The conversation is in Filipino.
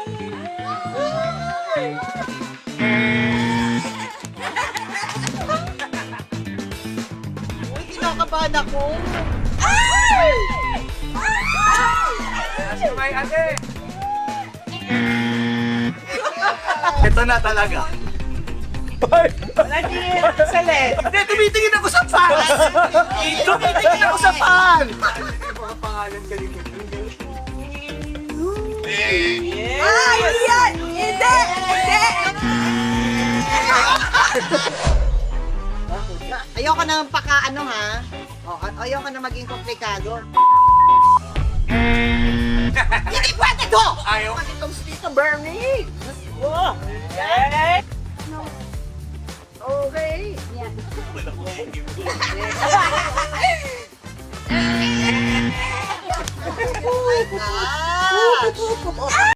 Uy, kinakabahan ako. May ate! Ito na talaga. Wala din. Celeste. Hindi, tumitingin ako sa fan! Tumitingin ako sa fan! Mga pangalan ka dito. Ay, yan! Hindi! Hindi! Ayoko na ano ha. Ayoko na maging komplikado. Hindi pwede ko! Ayaw. Itong Tito Bernie! Okay. Oh my gosh!